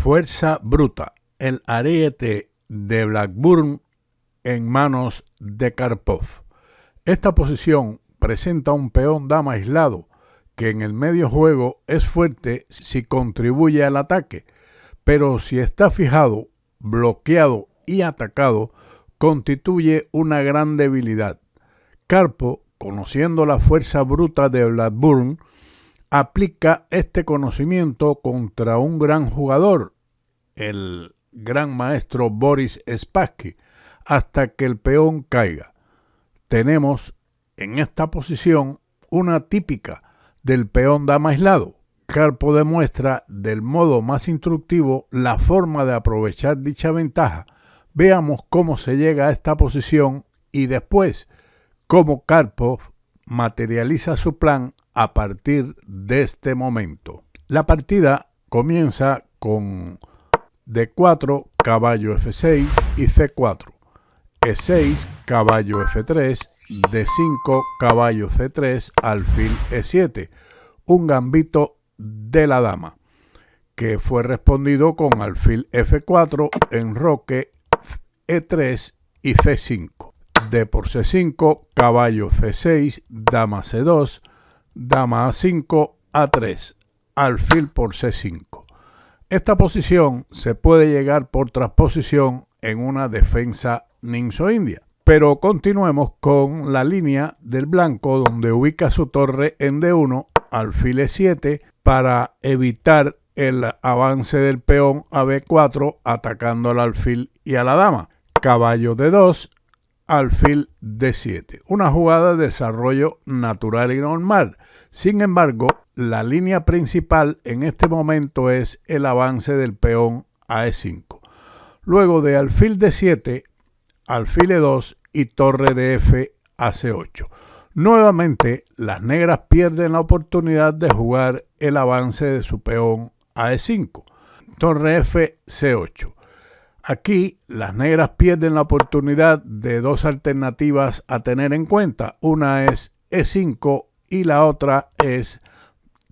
Fuerza bruta, el ariete de Blackburn en manos de Karpov. Esta posición presenta un peón dama aislado que en el medio juego es fuerte si contribuye al ataque, pero si está fijado, bloqueado y atacado, constituye una gran debilidad. Karpov, conociendo la fuerza bruta de Blackburn, aplica este conocimiento contra un gran jugador, el gran maestro Boris Spassky, hasta que el peón caiga. Tenemos en esta posición una típica del peón dama aislado. Karpov demuestra del modo más instructivo la forma de aprovechar dicha ventaja. Veamos cómo se llega a esta posición y después cómo Karpov materializa su plan a partir de este momento. La partida comienza con D4, caballo F6 y C4, E6, caballo F3, D5, caballo C3, alfil E7, un gambito de la dama, que fue respondido con alfil F4, enroque E3 y C5. D por C5, caballo C6, dama C2, dama A5, A3, alfil por C5. Esta posición se puede llegar por transposición en una defensa ninso-india. Pero continuemos con la línea del blanco donde ubica su torre en D1, alfil E7, para evitar el avance del peón a B4 atacando al alfil y a la dama. Caballo D2, alfil D7. Una jugada de desarrollo natural y normal. Sin embargo, la línea principal en este momento es el avance del peón a E5. Luego de alfil D7, alfil E2 y torre de F a C8. Nuevamente, las negras pierden la oportunidad de jugar el avance de su peón a E5. Torre F, C8. Aquí las negras pierden la oportunidad de dos alternativas a tener en cuenta. Una es E5 y la otra es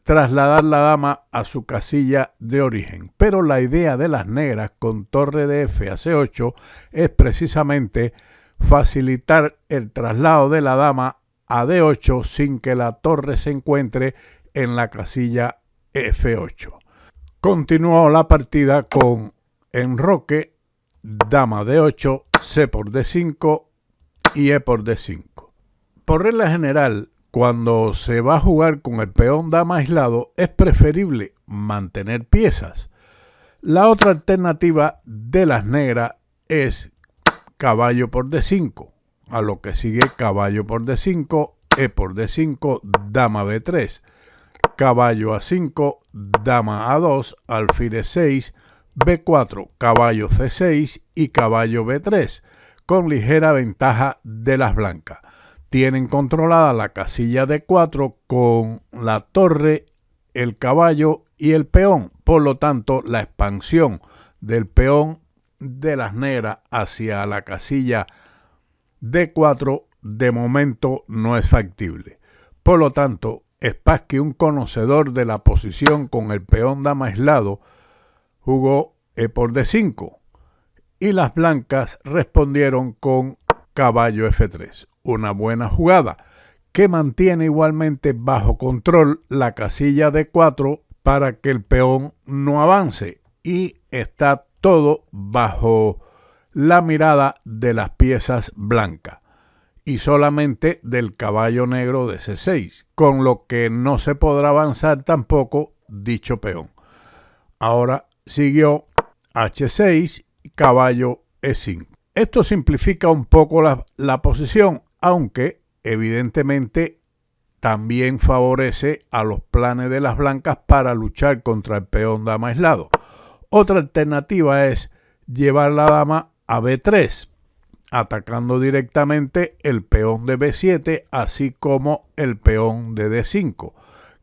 trasladar la dama a su casilla de origen. Pero la idea de las negras con torre de F a C8 es precisamente facilitar el traslado de la dama a D8 sin que la torre se encuentre en la casilla F8. Continuó la partida con enroque, dama D8, C por D5 y E por D5. Por regla general, cuando se va a jugar con el peón dama aislado, es preferible mantener piezas. La otra alternativa de las negras es caballo por D5, a lo que sigue caballo por D5, E por D5, dama B3, caballo A5, dama A2, alfil E6, B4, caballo C6 y caballo B3, con ligera ventaja de las blancas. Tienen controlada la casilla D4 con la torre, el caballo y el peón. Por lo tanto, la expansión del peón de las negras hacia la casilla D4 de momento no es factible. Por lo tanto, Spassky, un conocedor de la posición con el peón dama aislado, jugó E por D5 y las blancas respondieron con caballo F3. Una buena jugada que mantiene igualmente bajo control la casilla D4 para que el peón no avance y está todo bajo la mirada de las piezas blancas y solamente del caballo negro de C6, con lo que no se podrá avanzar tampoco dicho peón. Ahora siguió H6 y caballo E5. Esto simplifica un poco la posición, aunque evidentemente también favorece a los planes de las blancas para luchar contra el peón dama aislado. Otra alternativa es llevar la dama a B3, atacando directamente el peón de B7, así como el peón de D5.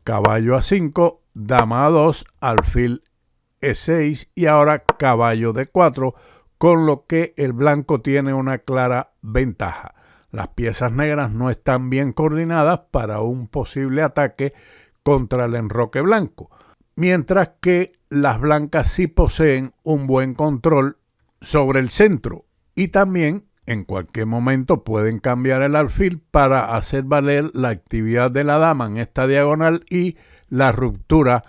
Caballo A5, dama A2, alfil E6 y ahora caballo D4, con lo que el blanco tiene una clara ventaja. Las piezas negras no están bien coordinadas para un posible ataque contra el enroque blanco, mientras que las blancas sí poseen un buen control sobre el centro y también en cualquier momento pueden cambiar el alfil para hacer valer la actividad de la dama en esta diagonal y la ruptura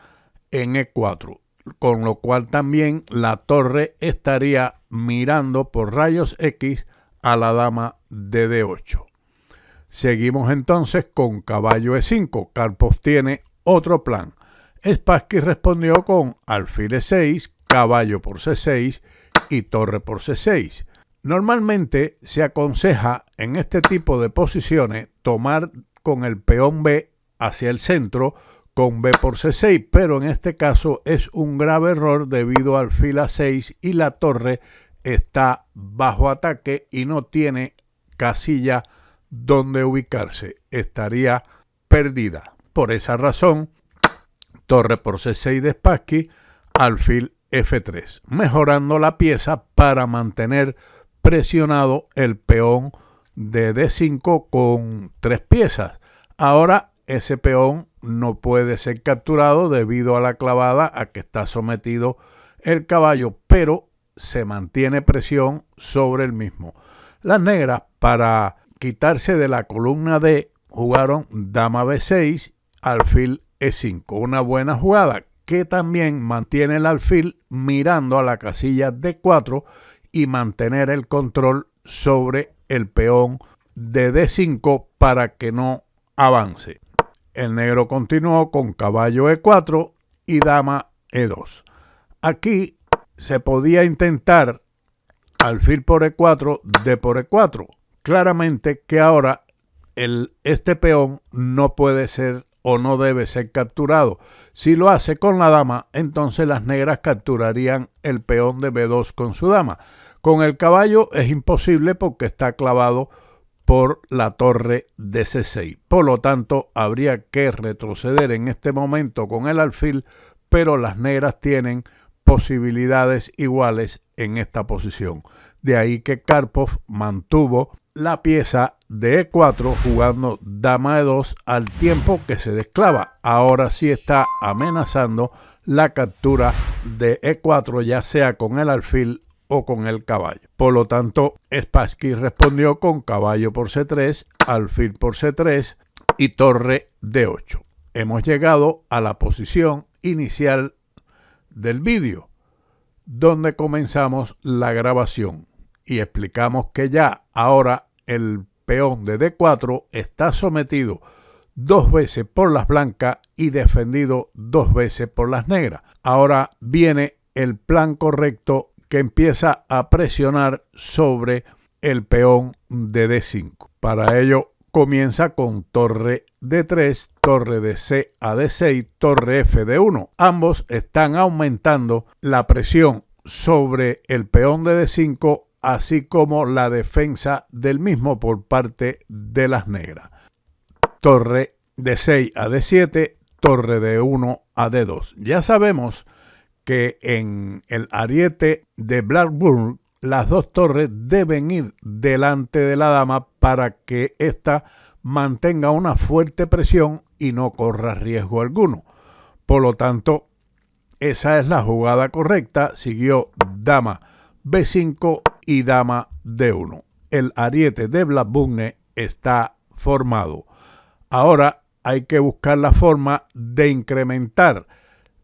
en E4, con lo cual también la torre estaría mirando por rayos X a la dama de D8. Seguimos entonces con caballo E5. Karpov tiene otro plan. Spassky respondió con alfil E6, caballo por C6 y torre por C6. Normalmente se aconseja en este tipo de posiciones tomar con el peón B hacia el centro con B por C6, pero en este caso es un grave error debido al alfil A6 y la torre está bajo ataque y no tiene casilla donde ubicarse, estaría perdida. Por esa razón, torre por C6 de Spassky, alfil F3, mejorando la pieza para mantener presionado el peón de D5 con 3 piezas. Ahora ese peón no puede ser capturado debido a la clavada a que está sometido el caballo, pero se mantiene presión sobre el mismo. Las negras, para quitarse de la columna D, jugaron dama B6, alfil E5, una buena jugada que también mantiene el alfil mirando a la casilla D4 y mantener el control sobre el peón de D5 para que no avance. El negro continuó con caballo E4 y dama E2. Aquí se podía intentar alfil por E4, D por E4. Claramente que ahora este peón no puede ser o no debe ser capturado. Si lo hace con la dama, entonces las negras capturarían el peón de B2 con su dama. Con el caballo es imposible porque está clavado por la torre de C6. Por lo tanto, habría que retroceder en este momento con el alfil, pero las negras tienen posibilidades iguales en esta posición. De ahí que Karpov mantuvo la pieza de E4 jugando dama E2 al tiempo que se desclava. Ahora sí está amenazando la captura de E4, ya sea con el alfil o con el caballo. Por lo tanto, Spassky respondió con caballo por C3, alfil por C3 y torre D8. Hemos llegado a la posición inicial del vídeo, donde comenzamos la grabación y explicamos que ya ahora el peón de D4 está sometido 2 veces por las blancas y defendido 2 veces por las negras. Ahora viene el plan correcto que empieza a presionar sobre el peón de D5. Para ello comienza con torre D3, torre de C a D6, torre F de 1. Ambos están aumentando la presión sobre el peón de D5, así como la defensa del mismo por parte de las negras. Torre de 6 a D7, torre de 1 a D2. Ya sabemos que en el ariete de Blackburn las dos torres deben ir delante de la dama para que ésta mantenga una fuerte presión y no corra riesgo alguno. Por lo tanto, esa es la jugada correcta. Siguió dama B5 y dama D1. El ariete de Blackburn está formado. Ahora hay que buscar la forma de incrementar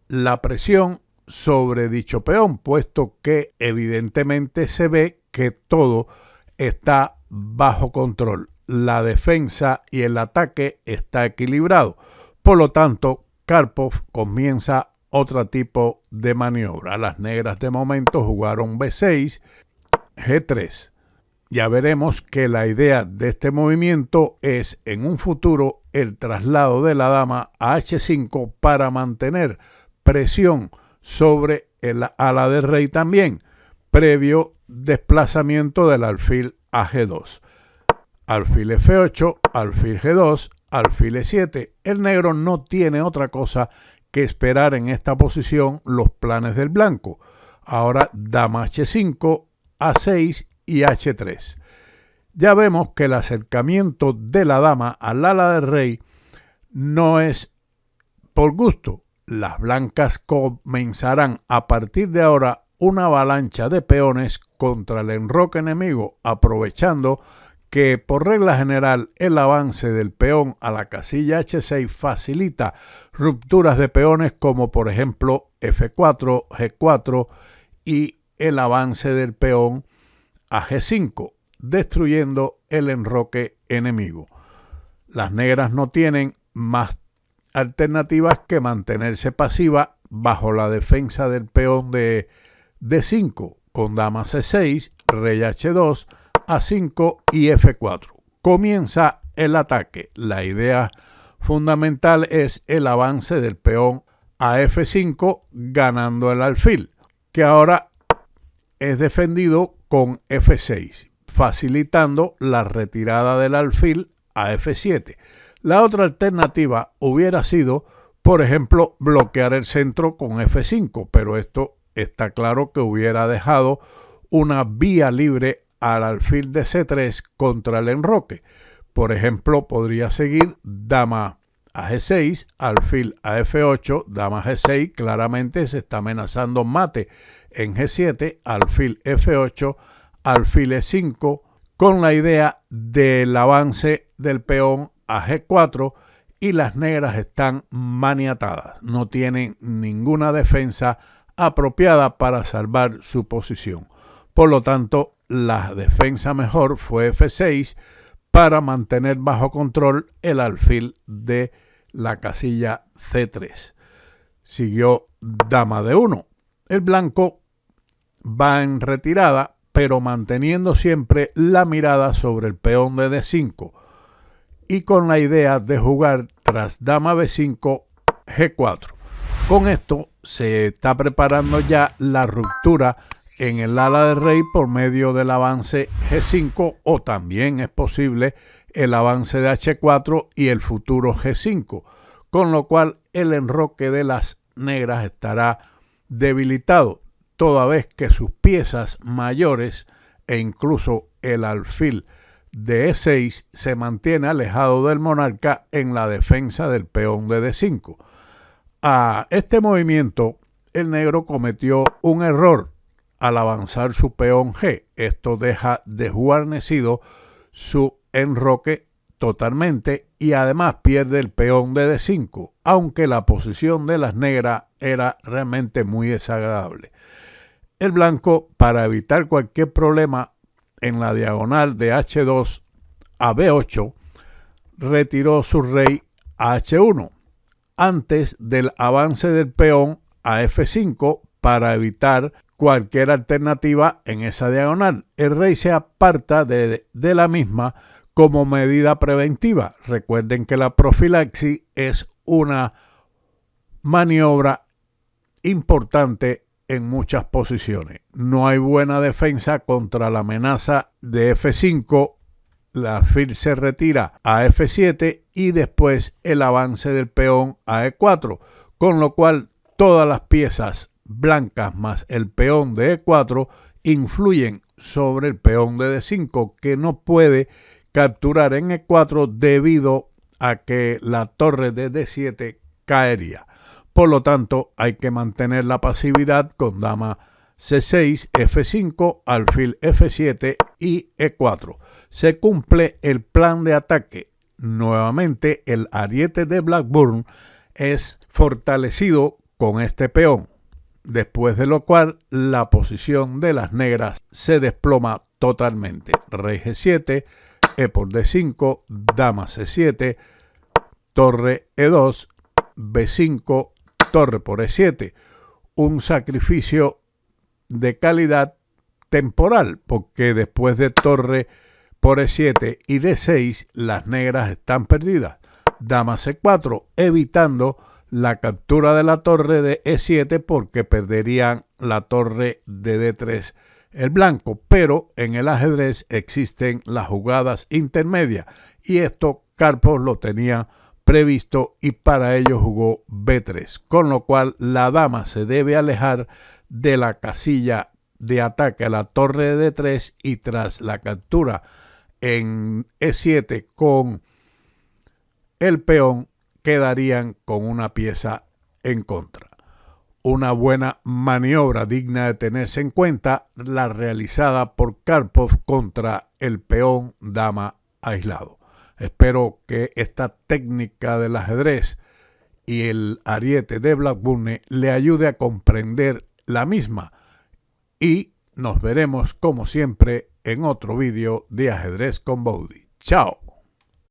la presión sobre dicho peón, puesto que evidentemente se ve que todo está bajo control. La defensa y el ataque está equilibrado. Por lo tanto, Karpov comienza otro tipo de maniobra. Las negras de momento jugaron B6, G3. Ya veremos que la idea de este movimiento es en un futuro el traslado de la dama a H5 para mantener presión sobre el ala del rey también, previo desplazamiento del alfil a G2. Alfil F8, alfil G2, alfil E7. El negro no tiene otra cosa que esperar en esta posición los planes del blanco. Ahora dama H5, A6 y H3. Ya vemos que el acercamiento de la dama al ala del rey no es por gusto. las blancas comenzarán a partir de ahora una avalancha de peones contra el enroque enemigo, aprovechando que por regla general el avance del peón a la casilla H6 facilita rupturas de peones como por ejemplo F4, G4 y el avance del peón a G5, destruyendo el enroque enemigo. Las negras no tienen más alternativas que mantenerse pasiva bajo la defensa del peón de D5 con dama C6, rey H2, A5 y F4. Comienza el ataque. La idea fundamental es el avance del peón a F5 ganando el alfil, que ahora es defendido con F6, facilitando la retirada del alfil a F7. La otra alternativa hubiera sido, por ejemplo, bloquear el centro con F5, pero esto está claro que hubiera dejado una vía libre al alfil de C3 contra el enroque. Por ejemplo, podría seguir dama a G6, alfil a F8, dama G6, claramente se está amenazando mate en G7, alfil F8, alfil E5, con la idea del avance del peón a G4 y las negras están maniatadas, no tienen ninguna defensa apropiada para salvar su posición. Por lo tanto, la defensa mejor fue F6 para mantener bajo control el alfil de la casilla C3. Siguió dama D1. El blanco va en retirada, pero manteniendo siempre la mirada sobre el peón de D5 y con la idea de jugar tras dama B5, G4. Con esto se está preparando ya la ruptura en el ala del rey por medio del avance G5 o también es posible el avance de H4 y el futuro G5, con lo cual el enroque de las negras estará debilitado, toda vez que sus piezas mayores e incluso el alfil de E6 se mantiene alejado del monarca en la defensa del peón de D5. A este movimiento, el negro cometió un error al avanzar su peón G. Esto deja desguarnecido su enroque totalmente y además pierde el peón de D5, aunque la posición de las negras era realmente muy desagradable. El blanco, para evitar cualquier problema en la diagonal de H2 a B8, retiró su rey a H1 antes del avance del peón a F5 para evitar cualquier alternativa en esa diagonal. El rey se aparta de la misma como medida preventiva. Recuerden que la profilaxis es una maniobra importante en muchas posiciones. No hay buena defensa contra la amenaza de F5. El alfil se retira a F7 y después el avance del peón a E4, con lo cual todas las piezas blancas más el peón de E4 influyen sobre el peón de D5, que no puede capturar en E4 debido a que la torre de D7 caería. Por lo tanto, hay que mantener la pasividad con dama C6, F5, alfil F7 y E4. Se cumple el plan de ataque. Nuevamente, el ariete de Blackburne es fortalecido con este peón, después de lo cual la posición de las negras se desploma totalmente. Rey G7, E por D5, dama C7, torre E2, B5, torre por E7. Un sacrificio de calidad temporal, porque después de torre por E7 y D6 las negras están perdidas. Dama C4, evitando la captura de la torre de E7 porque perderían la torre de D3 el blanco, pero en el ajedrez existen las jugadas intermedias y esto Karpov lo tenía previsto y para ello jugó B3, con lo cual la dama se debe alejar de la casilla de ataque a la torre de D3 y tras la captura en E7 con el peón quedarían con una pieza en contra. Una buena maniobra digna de tenerse en cuenta, la realizada por Karpov contra el peón dama aislado. Espero que esta técnica del ajedrez y el ariete de Blackburn le ayude a comprender la misma, y nos veremos como siempre en otro vídeo de Ajedrez con Bowdy. ¡Chao!